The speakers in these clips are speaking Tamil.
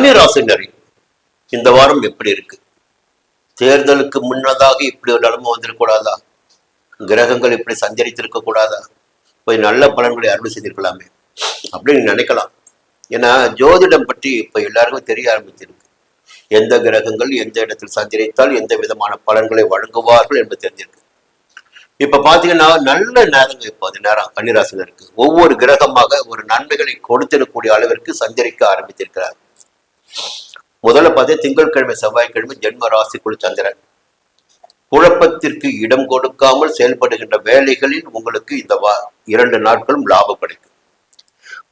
கன்னிராசினரி இந்த வாரம் எப்படி இருக்கு? தேர்தலுக்கு முன்னதாக இப்படி ஒரு நிலைமை வந்துடக்கூடாதா? கிரகங்கள் இப்படி சஞ்சரித்திருக்க கூடாதா? போய் நல்ல பலன்களை அருள் செய்திருக்கலாமே அப்படின்னு நினைக்கலாம். ஏன்னா ஜோதிடம் பற்றி இப்ப எல்லாருக்கும் தெரிய ஆரம்பிச்சிருக்கு. எந்த கிரகங்கள் எந்த இடத்தில் சஞ்சரித்தால் எந்த விதமான பலன்களை வழங்குவார்கள் என்று தெரிஞ்சிருக்கு. இப்ப பாத்தீங்கன்னா நல்ல நேரங்கள் இப்போ அந்த நேரம் கன்னிராசினருக்கு ஒவ்வொரு கிரகமாக ஒரு நன்மைகளை கொடுத்திடக்கூடிய அளவிற்கு சஞ்சரிக்க ஆரம்பித்திருக்கிறார். முதல்ல பார்த்தா திங்கட்கிழமை செவ்வாய்க்கிழமை ஜென்ம ராசிக்குள் சந்திரன். குழப்பத்திற்கு இடம் கொடுக்காமல் செயல்படுகின்ற வேலைகளில் உங்களுக்கு இந்த 2 நாட்களும் லாபம் கிடைக்கும்.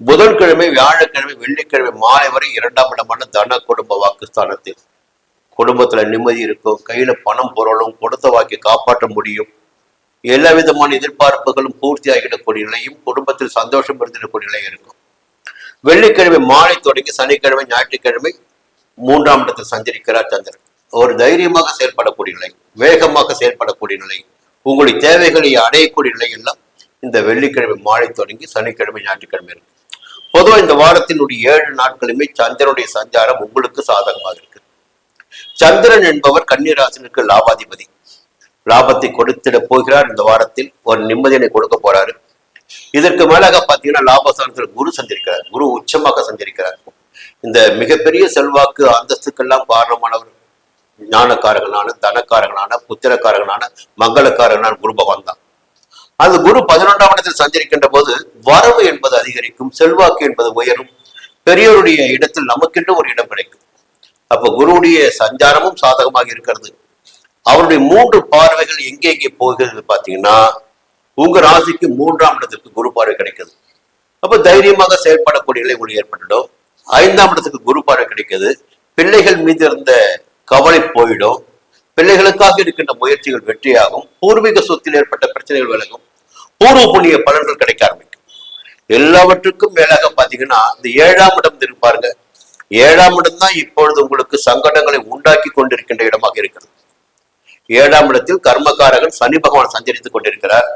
புதன்கிழமை வியாழக்கிழமை வெள்ளிக்கிழமை மாலை வரை 2ஆம் இடமான தன குடும்ப வாக்குஸ்தானத்தில் குடும்பத்துல நிம்மதி இருக்கும். கையில பணம் பொருளும் கொடுத்த வாக்கி காப்பாற்ற முடியும். எல்லா விதமான எதிர்பார்ப்புகளும் பூர்த்தி ஆகிடக்கூடிய நிலையும் குடும்பத்தில் சந்தோஷம் இருந்திடக்கூடிய நிலை இருக்கும். வெள்ளிக்கிழமை மாலை தொடங்கி சனிக்கிழமை ஞாயிற்றுக்கிழமை 3ஆம் இடத்தில் சஞ்சரிக்கிறார் சந்திரன். ஒரு தைரியமாக செயல்படக்கூடிய நிலை, வேகமாக செயல்படக்கூடிய நிலை, உங்களுடைய தேவைகளை அடையக்கூடிய நிலை எல்லாம் இந்த வெள்ளிக்கிழமை மாலை தொடங்கி சனிக்கிழமை ஞாயிற்றுக்கிழமை இருக்கு. பொதுவாக இந்த வாரத்தினுடைய 7 நாட்களுமே சந்திரனுடைய சஞ்சாரம் உங்களுக்கு சாதகமாக இருக்கு. சந்திரன் என்பவர் கன்னிராசினுக்கு லாபாதிபதி. லாபத்தை கொடுத்திட போகிறார். இந்த வாரத்தில் ஒரு நிம்மதியை கொடுக்க போறாரு. இதற்கு மேலாக பாத்தீங்கன்னா லாபஸ்தானத்தில் குரு சஞ்சரிக்கிறார். குரு உச்சமாக சஞ்சரிக்கிறார். இந்த மிகப்பெரிய செல்வாக்கு அந்தஸ்துக்கெல்லாம் காரணமானவர் ஞானக்காரகனான, தனக்காரகனான, புத்திரக்காரகனான, மங்களக்காரகனான குரு பகவான் தான். அந்த குரு 11ஆம் இடத்தில் சஞ்சரிக்கின்ற போது வரவு என்பது அதிகரிக்கும், செல்வாக்கு என்பது உயரும், பெரியோருடைய இடத்தில் நமக்கென்று ஒரு இடம் கிடைக்கும். அப்ப குருவுடைய சஞ்சாரமும் சாதகமாக இருக்கிறது. அவருடைய 3 பார்வைகள் எங்கே போகிறது பாத்தீங்கன்னா உங்க ராசிக்கு 3ஆம் இடத்திற்கு குரு பார்வை கிடைக்குது. அப்ப தைரியமாக செயல்படக்கூடிய நிலை உங்களுக்கு ஏற்பட்டுடும். 5ஆம் இடத்துக்கு குரு பார்வை கிடைக்குது. பிள்ளைகள் மீது இருந்த கவலை போயிடும். பிள்ளைகளுக்காக இருக்கின்ற முயற்சிகள் வெற்றியாகும். பூர்வீக சொத்தில் ஏற்பட்ட பிரச்சனைகள் விலகும். பூர்வ புண்ணிய பலன்கள் கிடைக்க ஆரம்பிக்கும். எல்லாவற்றுக்கும் மேலாக பாத்தீங்கன்னா இந்த 7ஆம் இடம் இருப்பாருங்க. 7ஆம் இடம் தான் இப்பொழுது உங்களுக்கு சங்கடங்களை உண்டாக்கி கொண்டிருக்கின்ற இடமாக இருக்கிறது. 7ஆம் இடத்தில் கர்மகாரகன் சனி பகவான் சஞ்சரித்துக் கொண்டிருக்கிறார்.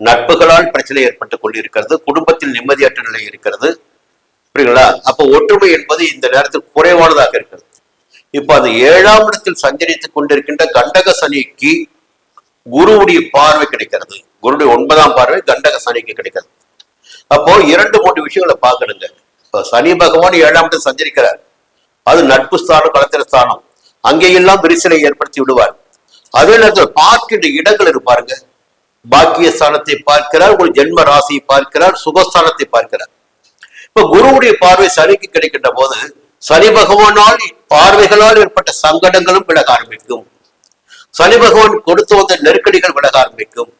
நட்புகளால் பிரச்சனை ஏற்பட்டுக் கொண்டிருக்கிறது. குடும்பத்தில் நிம்மதியற்ற நிலை இருக்கிறது. புரியுங்களா? அப்ப ஒற்றுமை என்பது இந்த நேரத்தில் குறைவானதாக இருக்கிறது. இப்ப அது 7ஆம் இடத்தில் சஞ்சரித்துக் கொண்டிருக்கின்ற கண்டக சனிக்கு குருவுடைய பார்வை கிடைக்கிறது. குருடைய 9ஆம் பார்வை கண்டக சனிக்கு கிடைக்கிறது. அப்போ 2-3 விஷயங்களை பார்க்கணுங்க. இப்ப சனி பகவான் 7ஆம் இடத்தில் சஞ்சரிக்கிறார். அது நட்பு ஸ்தானம், களத்திர ஸ்தானம். அங்கேயெல்லாம் விரிசலை ஏற்படுத்தி விடுவார். அதே நேரத்தில் பார்க்கின்ற இடங்கள் இருப்பாருங்க. பாக்கிய ஸ்தானத்தை பார்க்கிறார், உங்கள் ஜென்ம ராசியை பார்க்கிறார், சுகஸ்தானத்தை பார்க்கிறார். இப்ப குருவுடைய பார்வை சனிக்கு கிடைக்கின்ற போது சனி பகவானால் பார்வைகளால் ஏற்பட்ட சங்கடங்களும் விலக ஆரம்பிக்கும். சனி பகவான் கொடுத்து வந்த நெருக்கடிகள் விலக ஆரம்பிக்கும்.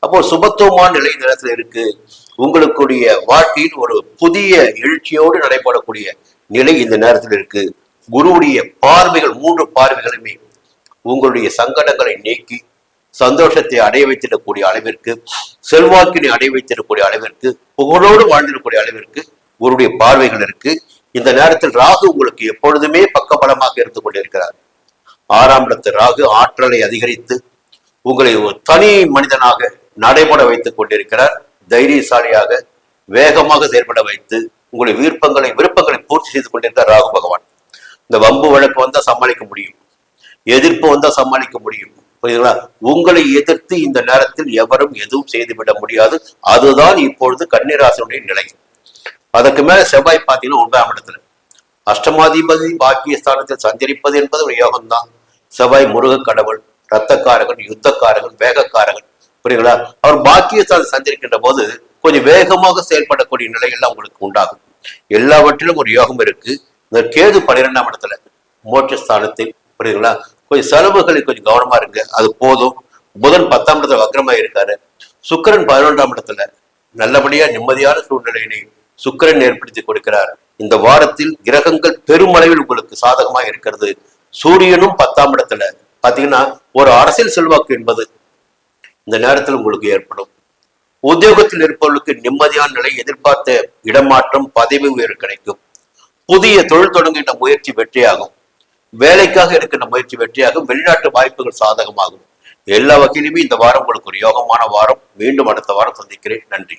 அப்போ சுபத்துவமான நிலை நேரத்தில் இருக்கு. உங்களுடைய வாழ்க்கையில் ஒரு புதிய எழுச்சியோடு நடைபெறக்கூடிய நிலை இந்த நேரத்தில் இருக்கு. குருவுடைய பார்வைகள் 3 பார்வைகளுமே உங்களுடைய சங்கடங்களை நீக்கி சந்தோஷத்தை அடைய வைத்திடக்கூடிய அளவிற்கு, செல்வாக்கினை அடைய வைத்திடக்கூடிய அளவிற்கு, புகழோடு வாழ்ந்திடக்கூடிய அளவிற்கு குருடைய பார்வைகள் இருக்கு. இந்த நேரத்தில் ராகு உங்களுக்கு எப்பொழுதுமே பக்கபலமாக இருந்து கொண்டிருக்கிறார். 6ஆம் இடத்து ராகு ஆற்றலை அதிகரித்து உங்களை ஒரு தனி மனிதனாக நடைபெற வைத்துக் கொண்டிருக்கிறார். தைரியசாலியாக வேகமாக செயல்பட வைத்து உங்களுடைய விருப்பங்களை பூர்த்தி செய்து கொண்டிருக்கிறார் ராகு பகவான். இந்த வம்பு வழக்கு வந்தா சமாளிக்க முடியும், எதிர்ப்பு வந்தா சமாளிக்க முடியும். புரியுதுங்களா? உங்களை எதிர்த்து இந்த நேரத்தில் எவரும் எதுவும் செய்துவிட முடியாது. அதுதான் இப்பொழுது கன்னிராசினுடைய நிலை. அதற்கு மேல செவ்வாய் பார்த்தீங்கன்னா 9ஆம் இடத்துல அஷ்டமாதிபதி பாக்கியஸ்தானத்தில் சஞ்சரிப்பது என்பது ஒரு யோகம் தான். செவ்வாய் முருக கடவுள், ரத்தக்காரகன், யுத்தக்காரகன், வேகக்காரகன். புரியுங்களா? அவர் பாக்கியஸ்தானத்தில் சஞ்சரிக்கின்ற போது கொஞ்சம் வேகமாக செயல்படக்கூடிய நிலையெல்லாம் உங்களுக்கு உண்டாகும். எல்லாவற்றிலும் ஒரு யோகம் இருக்கு. இந்த கேது 12ஆம் இடத்துல மோட்சஸ்தானத்தில், புரியுங்களா, கொஞ்சம் செலவுகளை கொஞ்சம் கவனமா இருங்க, அது போதும். புதன் 10ஆம் இடத்துல வக்ரமா இருக்காரு. சுக்கிரன் 11ஆம் இடத்துல நல்லபடியா நிம்மதியான சூழ்நிலையினை சுக்கிரன் ஏற்படுத்தி கொடுக்கிறார். இந்த வாரத்தில் கிரகங்கள் பெருமளவில் உங்களுக்கு சாதகமாக இருக்கிறது. சூரியனும் 10ஆம் இடத்துல பாத்தீங்கன்னா ஒரு அரசியல் செல்வாக்கு என்பது இந்த நேரத்தில் உங்களுக்கு ஏற்படும். உத்தியோகத்தில் இருப்பவர்களுக்கு நிம்மதியான நிலை, எதிர்பார்த்த இடமாற்றம், பதவி உயர்வு கிடைக்கும். புதிய தொழில் தொடங்குகின்ற முயற்சி வெற்றியாகும். வேலைக்காக எடுக்கின்ற முயற்சி வெற்றியாகும். வெளிநாட்டு வாய்ப்புகள் சாதகமாகும். எல்லா வகையிலுமே இந்த வாரம் உங்களுக்கு ஒரு யோகமான வாரம். மீண்டும் அடுத்த வாரம் சந்திக்கிறேன். நன்றி.